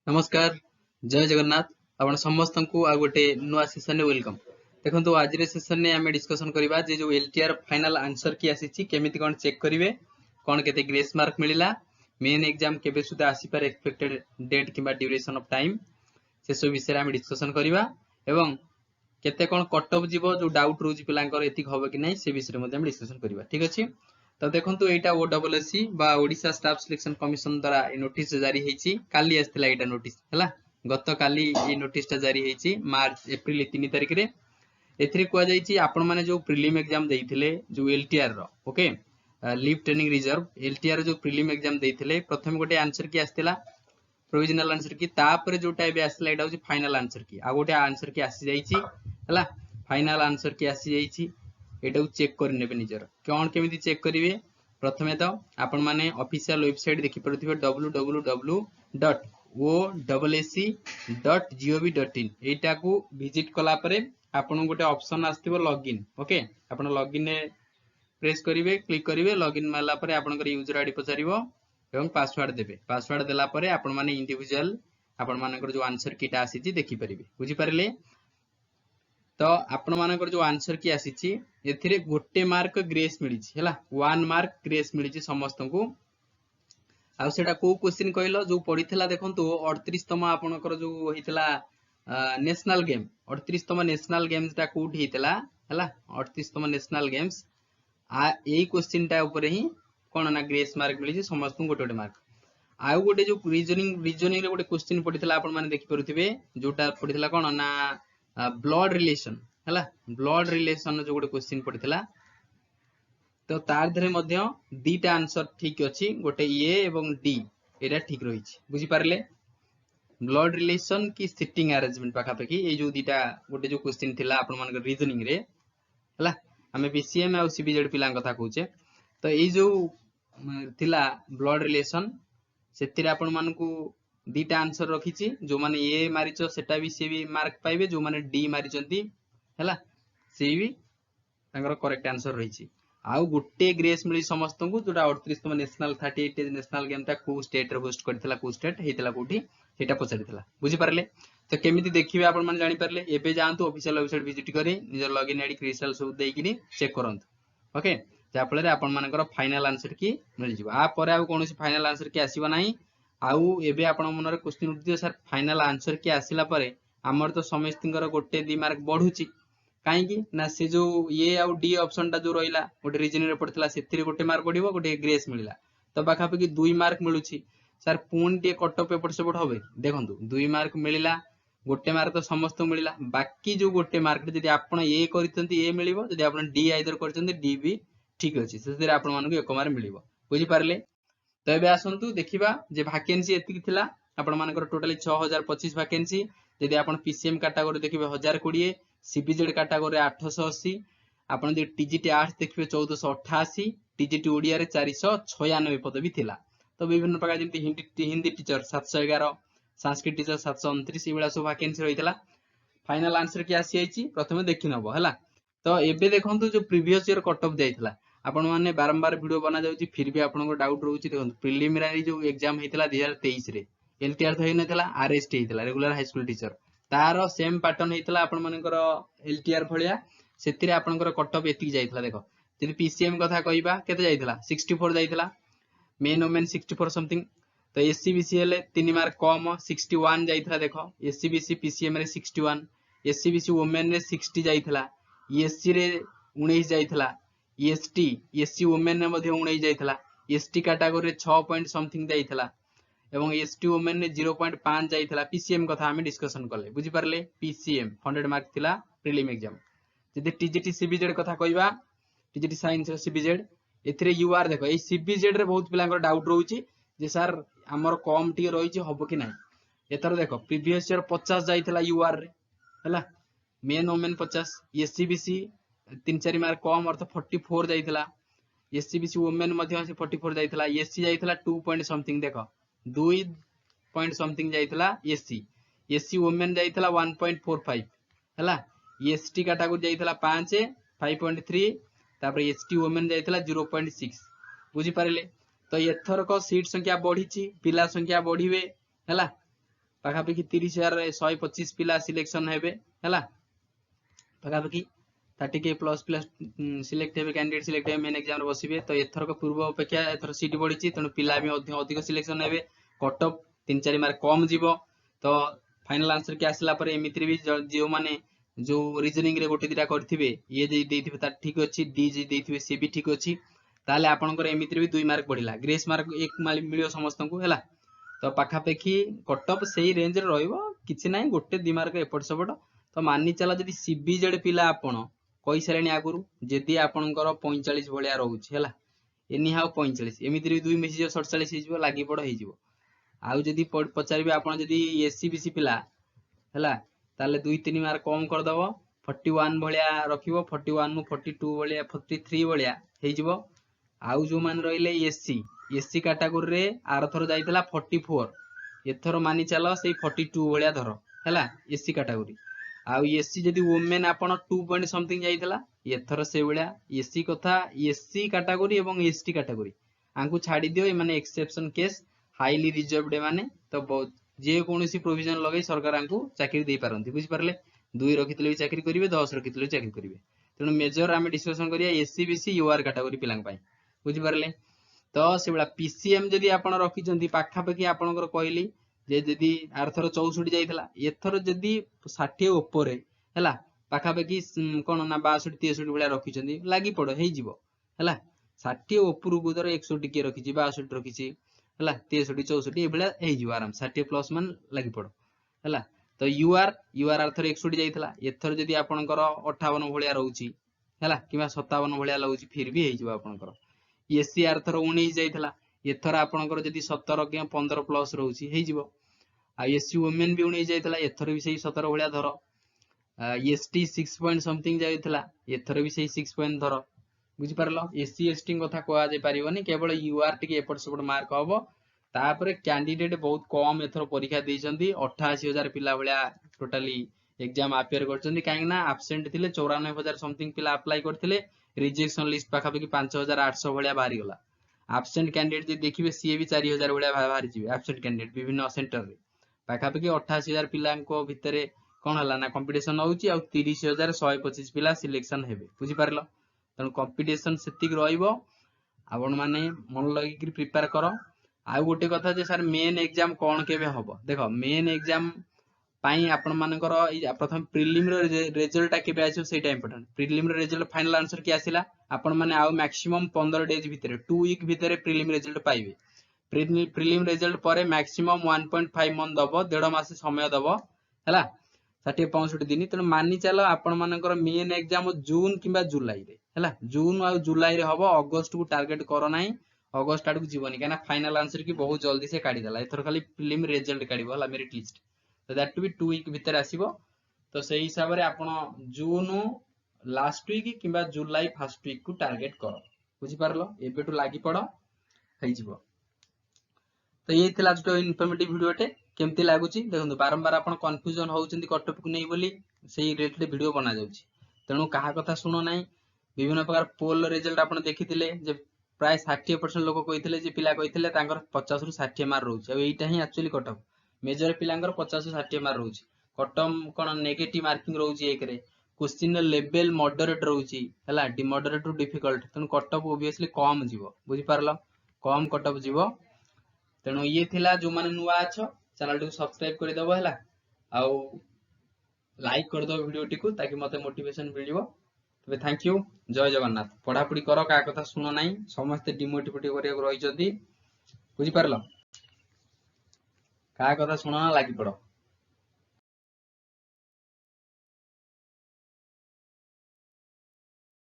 नमस्कार जय जगन्नाथ आपण समस्त को आ गोटे नुआ सेशन में वेलकम। देखो आज सेशन में आम डिस्कसन करबा जे जो एलटीआर फाइनल आंसर की आसी केमिति कोन चेक करिवे कोन केते ग्रेस मार्क मिलिला मेन एग्जाम केबे सुदा आसी पारे एक्सपेक्टेड डेट किबा ड्यूरेशन ऑफ टाइम से सब विषय आम डिस्कसन करबा एवं केते कोन कट ऑफ जीवो जो डाउट रोज पिलांकर एतिक होबो कि नै से विषय मध्ये हम डिस्कसन करबा। ठीक अछि तो देखंतु एटा ओडब्ल्यूएससी बा ओडिशा स्टाफ सिलेक्शन कमिशन द्वारा ए नोटिस जारी हेछि काली आस्थिला एटा नोटिस हला गत काली ए नोटिस ता जारी हेछि मार्च एप्रिल 3 तारिख रे एथिरे कुआ जाइछि आपण माने जो प्रीलिम एग्जाम देइथिले जो एलटीआर रो okay leave training reserve LTR जो प्रीलिम एग्जाम देइथिले प्रथम गोटे आंसर की आस्थिला प्रोविजनल आंसर की तापर जोटा एबे आस्थिला एटा होछि फाइनल आंसर की आ गोटे आंसर की आसी जाइछि हला फाइनल आंसर की आसी जाइछि एटा चेक कर नेबे निजर कोन केमिति चेक करिवे प्रथमे तो आपण माने ऑफिशियल वेबसाइट देखि परथिबे www.oac.gov.in एटा को विजिट कला परे आपण गोटे ऑप्शन आस्थिबो लॉगिन ओके आपण लॉगिन ने प्रेस करिवे क्लिक करिवे लॉगिन मारला परे आपण कर यूजर आईडी पचारिबो एवं पासवर्ड देबे पासवर्ड देला परे आपण माने इंडिविजुअल आपण मानकर जो आंसर कीटा आसीची देखि परिबे बुझी परले। तो आपण मानकर जो आंसर की आसीची एथिरे गोटे मार्क ग्रेस मिलिछि हला 1 मार्क ग्रेस मिलिछि समस्त को आ सेटा को क्वेश्चन कहलो जो पढिथिला देखंतु 38तम आपनकर जो होइतिला नेशनल गेम 38तम नेशनल गेम्स ता कोठी हितला हला 38तम नेशनल गेम्स आ एई क्वेश्चन ता ऊपर ही कोन ना ग्रेस मार्क मिलिछि समस्त को गोटे मार्क आउ गोटे जो रीजनिंग रे गोटे क्वेश्चन पढिथिला आपण माने देखि परुथिबे जोटा पढिथिला कोन ना ब्लड रिलेशन हला ब्लड रिलेशन जो गोटे क्वेश्चन पढिथिला तो तार धरे मध्य दीटा आंसर ठीक अछि गोटे ए एवं डी एटा ठीक रहिछि बुझी पारले ब्लड रिलेशन की सिटिंग अरेंजमेंट पाखा पाखी ए जो दीटा गोटे जो क्वेश्चन थिला आपण मानकर रीजनिंग रे हला हमें बीसीएम आ सीबीजेड पिलां कथा कहूचे तो ए जो थिला ब्लड रिलेशन सेतिरे आपण मानकू दीटा आंसर रखिछि जो माने ए मारिचो सेटा भी से भी मार्क पाइबे जो माने डी मारिचंती हला से भी तांगर करेक्ट आंसर रहिछि आउ गोटे ग्रेस मिली समस्त को जोटा 38तम नेशनल 38 नेशनल गेम ता को स्टेट रे होस्ट करथिला को स्टेट हेतिला कोठी सेटा पछारिथिला बुझी पारले। तो केमिति देखिबे आपण माने जानि पारले एबे जानतु ऑफिशियल वेबसाइट विजिट करी निजर लॉगिन आईडी क्रिडेंशियल सब देइकिनी चेक करंतु ओके जा फले आपण मानकर फाइनल आंसर की मिल जिवो आ परे आ कोनोसी फाइनल आंसर की आसीबो नाही आउ एबे आपण मनरे क्वेश्चन उठियो सर फाइनल आंसर की आसिला परे हमर तो समस्तिंगर गोटे 2 मार्क बढ़ुची काई की ना से जो ए आउ डी ऑप्शन ता जो रहिला गोटे रीजनिंग रे पड़थिला सेतिरे गोटे मार्क बढ़िबो गोटे ग्रेस मिलिला तो बाखा पे 2 मार्क मिलुची सर पूर्ण टे कट ऑफ पेपर सेपट होबे देखंतु 2 मार्क मिलिला गोटे मार्क तो समस्त मिलिला बाकी जो गोटे मार्क जदी आपण ए करितंती ए मिलिबो जदी आपण डी आइदर करितंती डी भी ठीक अछि सेतिरे आपण मानको 1 मार्क मिलिबो बुझी पारले। तो एबे आसंतु देखिबा जे वैकेंसी एतिक थिला आपण मानकर टोटली 6025 वैकेंसी जदी आपण पीसीएम कैटेगरी देखिबे 1020 सीबीजेड कैटेगरी 880 आपण जे टीजीटी आर्ट्स देखिबे 1488 टीजीटी ओडिया रे 496 पद भी थिला। तो विभिन्न प्रकार जेंति हिंदी टीचर 711 संस्कृत टीचर 729 इबेला सब वैकेंसी रहितला फाइनल आंसर की आसी आइची प्रथमे देखि नबो हला। तो एबे देखंतु जो प्रीवियस ईयर कट ऑफ जाइतला आपण माने बारंबार वीडियो बना जाउची फिर भी आपन को डाउट रहउची देखंतु प्रिलिमिनरी जो एग्जाम हेतिला 2023 रे एलटीआर थई नथिला आरएसटी हेतिला रेगुलर हाई स्कूल टीचर तारो सेम पैटर्न हेतिला आपण मानकर एलटीआर भलिया सेतिरे आपनकर कट ऑफ एतिक जाइतला देखो जदि पीसीएम कथा कहिबा केते जाइतला 64 जाइतला मेन वुमेन 64 समथिंग तो एससीबीसी हेले 3 मार्क कम 61 जाइतला देखो एससीबीसी पीसीएम रे 61 एससीबीसी वुमेन रे 60 जाइतला एससी रे 19 जाइतला एसटी एससी वुमेन ने मध्ये 19 जाइतला एसटी कैटेगरी रे 6 पॉइंट समथिंग जाइतला एवं एसटी वुमेन ने 0.5 जाइतला पीसीएम कथा हमें डिस्कशन करले बुझी पारले पीसीएम 100 मार्क थिला प्रीलिम एग्जाम जदि टीजीटी सीबीजेड कथा कहबा टीजीटी साइंस सीबीजेड एथिरे यूआर देखो ए सीबीजेड रे बहुत पिलांकर डाउट रहउची जे सर हमर कम टी रहिची हबो कि नाही एतर देखो प्रीवियस ईयर 50 जाइतला यूआर रे हला मेन वुमेन 50 एससीबीसी 3-4 मार्क कम अर्थ 44 जाइतला एससीबीसी वुमेन मध्ये 44 जाइतला एससी जाइतला 2 पॉइंट समथिंग देखो 2 पॉइंट समथिंग जाइतला एससी एससी वुमेन जाइतला 1.45 हला एसटी कैटेगरी जाइतला 5 5.3 तापर एसटी वुमेन जाइतला 0.6 बुझी पारले। तो एथर को सीट संख्या बढ़ीची पिला संख्या बढ़ीवे हला पाखापाखि 30,125 पिला सिलेक्शन हेबे हैला पाखापाखि 30K प्लस प्लस सिलेक्ट हेबे कैंडिडेट सिलेक्ट हेबे मेन एग्जाम रे बसिबे तो एथरक पूर्व अपेक्षा एथर सीट बढ़िछि तनु पिला भी अधिक सिलेक्शन हेबे कट ऑफ 3-4 मार्क कम जीवो तो फाइनल आंसर के आसला पर एमित्री भी जो माने जो रीजनिंग रे गोटे दिटा करथिबे ये जे देथिबे ता ठीक अछि डी जे देथिबे से भी ठीक अछि ताले आपनकर एमित्री भी 2 मार्क बढ़िला ग्रेस मार्क 1 मिलियो समस्त को हैला तो पाखापाखि कट ऑफ सही रेंज रे रहइबो किछि नाही गोटे 2 मार्क एपट सपट तो मानि चला जदी सीबीजेड पिला आपण कहि सारेनी आगुरु जदी आपनकर 45 भलिया रहउछि हैला एनी हाउ 45 एमित्री 2 मिसियो 47 हिजबो लागि पड़ हिजबो आउ जदी पचारिबे आपण जदी एससीबीसी पिला हैला ताले 2-3 मार्क कम कर दबो 41 भलिया रखिबो 41 नु 42 भलिया 43 भलिया हेजिबो आउ जो मान रहिले एससी कैटेगरी रे आर थरो जाइतला 44 एथरो मानि चलो सेई 42 भलिया धरो हैला एससी कैटेगरी आउ एससी जदी वुमेन आपण 2 पॉइंट समथिंग जाइतला एथरो से भलिया एससी कथा एससी कैटेगरी एवं एसटी कैटेगरी आंकु छाडी दियो ए माने एक्सेप्शन केस हाईली रिजर्व्ड माने तो जे कोनोसी प्रोविजन लगै सरकार आंकु चाकरी दे पारंती बुझि परले 2 रखितले भी चाकरी करिवे 10 रखितले चाकरी करिवे तेनु मेजर आमे डिस्कशन करिया एससी बीसी यूआर कैटेगरी पिलांग पाई बुझि परले तो से बला पीसीएम जदी आपण रखिचंती पाखापाखि आपणकर कहली जे जदी आरथर 64 जाइतला एथर जदी 60 ऊपर हैला पाखापाखि कोन ना 62 63 भलिया रखिचंती लागि पड़ हेइ जिवो हैला 60 ऊपर को दर 100 के रखिची 62 रखिची हैला 63 64 ए भलिया हेइ जिवो आराम 60 प्लस मान लागि पड़ हैला तो यूआर आरथर 61 जाइतला एथर जदी आपणकर 58 भलिया रहउची हैला किबा 57 भलिया लगउची फिर भी हेइ जिवो आपणकर एससी आरथर 19 जाइतला एथर आपणकर जदी 17 के 15 प्लस रहउची हेइ जिवो आ एससी वुमेन भी 19 जाइतला एथर भी सही 17 भलिया धरो एसटी 6 पॉइंट समथिंग जाइतला एथर भी सही 6 पॉइंट धरो बुझि परलो एससी एसटी कथा कोआ जे परिबोनी केवल यूआर टिके एपट सपट मार्क हबो तापरे कैंडिडेट बहुत कम एथर परीक्षा देइचंती 88,000 पिला भलिया टोटली एग्जाम अपियर करचंती काहे ना एब्सेंट थिले 94,000 समथिंग पिला अप्लाई करथिले रिजेक्शन लिस्ट पाखापाखि 5,800 भलिया बाहरी गला एब्सेंट कैंडिडेट जे देखिबे सीए भी 4,000 भलिया बाहरी जिवे एब्सेंट कैंडिडेट विभिन्न सेंटर रे पाखापाखि 88,000 पिला को भितरे कोन हला ना कंपटीशन होउची आ 30,125 पिला सिलेक्शन हेबे बुझि परलो तन कंपटीशन सेतिक रहिबो आपण माने मन लगी कि प्रिपेयर करो आ गोटे कथा जे सर मेन एग्जाम कोन केबे हबो देखो मेन एग्जाम पाई आपण मानकर प्रथम प्रीलिम रो रिजल्ट केबे आछो सेटा इंपोर्टेंट प्रीलिम रो रिजल्ट फाइनल आंसर के आसिला आपण माने आ मैक्सिमम 15 डेज भितरे 2 वीक भितरे प्रीलिम रिजल्ट पाइबे प्रीलिम रिजल्ट परे मैक्सिमम 1.5 मंथ दबो 1.5 मास समय दबो हैला 60-65 दिन तने मानि चलो आपण मानकर मेन एग्जाम जून किबा जुलाई रे हैला जून आ जुलाई रे हबो अगस्त को टारगेट करो नाही अगस्त आडू जीवनी काना फाइनल आंसर की बहुत जल्दी से काढी देला एथर खाली प्रीलिम रिजल्ट काढिबो हला मेरिट लिस्ट तो दैट टू बी 2 वीक भीतर आसीबो तो सेही हिसाब रे आपण जून लास्ट वीक किबा जुलाई फर्स्ट वीक को टारगेट करो बुझि परलो एबेटू लागि पड़ो हेइ जिवो तो ये थिला जो इन्फॉर्मेटिव वीडियोटे केमती लागुची देखंतु बारंबार आपण कंफ्यूजन होउचंदी कटअप को नै बोली सेही रिलेटेड वीडियो बना जाउची तेनु कहा कथा सुनो नै विभिन्न प्रकार पोल रिजल्ट आपण देखिथिले जे प्राय 60% लोक कहिथिले जे पिला कहिथिले तांकर 50 रु 60 मार्क रहउची आ एटा ही एक्चुअली कटअप मेजर पिलांगर 50 रु 60 मार्क रहउची कटअप कोन नेगेटिव मार्किंग रहउची एक रे क्वेश्चन लेवल मॉडरेट रहउची हला मॉडरेट टू डिफिकल्ट तेनु कटअप ऑब्वियसली कम जीवो बुझि पारलो कम कटअप जीवो तेनु ये थिला जो माने नुवा अछो चैनल को सब्सक्राइब कर दबो हला आ लाइक कर दो वीडियो टिकु ताकि मते मोटिवेशन मिलिबो तबे थैंक यू जय जगन्नाथ पढ़ा पढ़ी करो का कथा सुनो नाही समस्त डिमोटिवेट करिया रहि जदी बुझि पारलो का कथा सुनो ना लागि पड़ो।